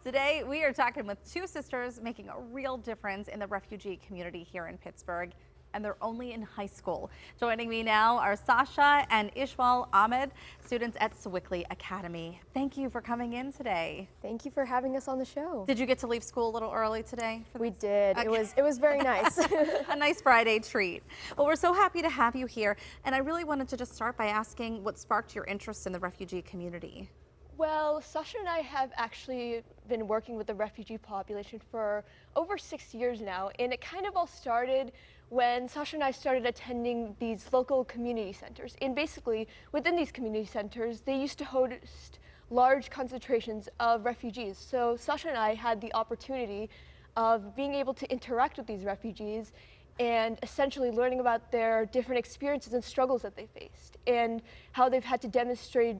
Today, we are talking with two sisters making a real difference in the refugee community here in Pittsburgh, and they're only in high school. Joining me now are Sasha and Eshal Ahmad, students at Sewickley Academy. Thank you for coming in today. Thank you for having us on the show. Did you get to leave school a little early today? We did. Okay. It was very nice. A nice Friday treat. Well, we're so happy to have you here, and I really wanted to just start by asking what sparked your interest in the refugee community. Well, Sasha and I have actually been working with the refugee population for over 6 years now, and it kind of all started when Sasha and I started attending these local community centers. And basically, within these community centers, they used to host large concentrations of refugees. So Sasha and I had the opportunity of being able to interact with these refugees and essentially learning about their different experiences and struggles that they faced and how they've had to demonstrate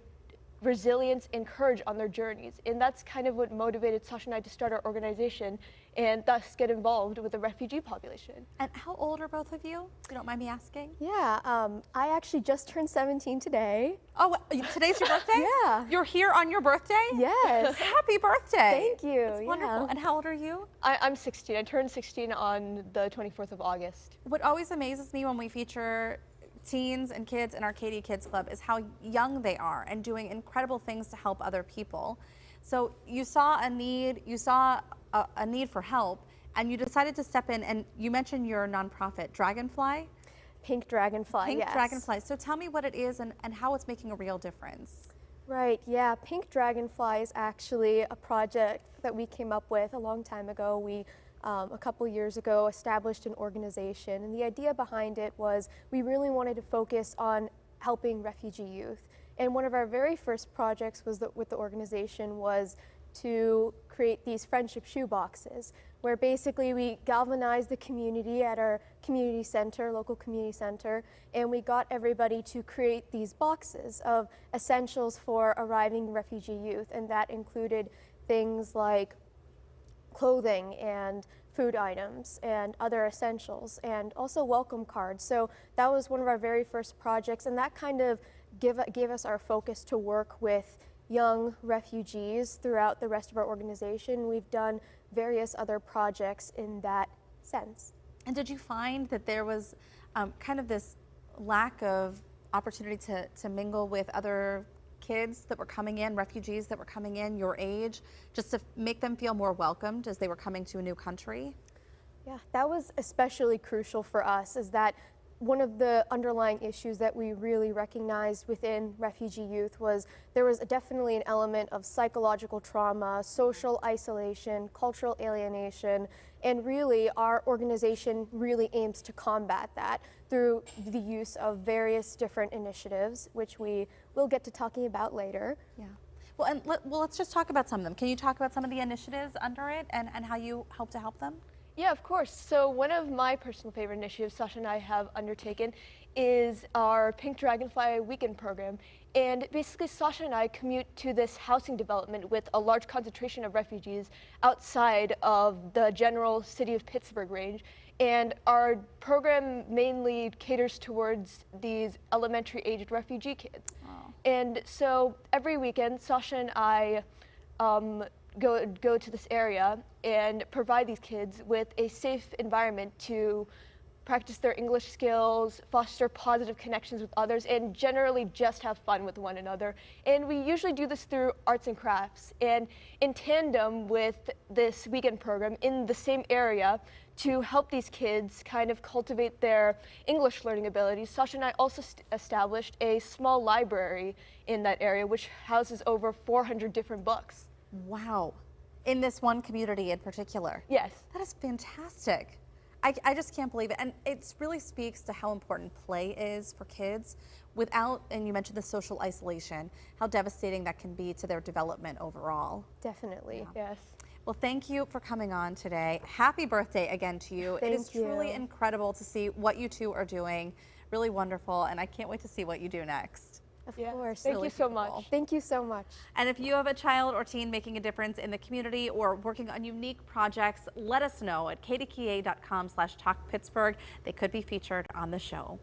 resilience and courage on their journeys. And that's kind of what motivated Sasha and I to start our organization and thus get involved with the refugee population. And how old are both of you, if you don't mind me asking? Yeah, I actually just turned 17 today. Oh, today's your birthday? Yeah. You're here on your birthday? Yes. Happy birthday. Thank you. That's wonderful. And how old are you? I'm 16. I turned 16 on the 24th of August. What always amazes me when we feature teens and kids in our Katie Kids Club is how young they are and doing incredible things to help other people. So you saw a need, a need for help, and you decided to step in, and you mentioned your nonprofit, Dragonfly? Pink Dragonfly, Pink yes. Dragonfly. So tell me what it is and how it's making a real difference. Right, yeah. Pink Dragonfly is actually a project that we came up with a long time ago. We a couple years ago established an organization, and the idea behind it was we really wanted to focus on helping refugee youth. And one of our very first projects was with the organization was to create these friendship shoe boxes, where basically we galvanized the community at our community center, local community center, and we got everybody to create these boxes of essentials for arriving refugee youth, and that included things like clothing and food items and other essentials, and also welcome cards. So that was one of our very first projects, and that kind of gave us our focus to work with young refugees throughout the rest of our organization. We've done various other projects in that sense. And did you find that there was kind of this lack of opportunity to mingle with other kids that were coming in, refugees that were coming in your age, just to make them feel more welcomed as they were coming to a new country? Yeah, that was especially crucial for us, is that one of the underlying issues that we really recognized within refugee youth was there was definitely an element of psychological trauma, social isolation, cultural alienation, and really our organization really aims to combat that through the use of various different initiatives, which we will get to talking about later. Yeah. Well, and let's just talk about some of them. Can you talk about some of the initiatives under it and how you hope to help them? Yeah, of course. So one of my personal favorite initiatives Sasha and I have undertaken is our Pink Dragonfly weekend program. And basically Sasha and I commute to this housing development with a large concentration of refugees outside of the general city of Pittsburgh range. And our program mainly caters towards these elementary aged refugee kids. Wow. And so every weekend Sasha and I go to this area and provide these kids with a safe environment to practice their English skills, foster positive connections with others, and generally just have fun with one another. And we usually do this through arts and crafts. And in tandem with this weekend program in the same area, to help these kids kind of cultivate their English learning abilities, Sasha and I also established a small library in that area, which houses over 400 different books. Wow. In this one community in particular? Yes. That is fantastic. I just can't believe it. And it really speaks to how important play is for kids without, and you mentioned the social isolation, how devastating that can be to their development overall. Definitely. Yeah. Yes. Well, thank you for coming on today. Happy birthday again to you. Thank it is you. truly incredible to see what you two are doing. Really wonderful. And I can't wait to see what you do next. Of course. Thank you so much. Thank you so much. And if you have a child or teen making a difference in the community or working on unique projects, let us know at kdka.com/talkpittsburgh. They could be featured on the show.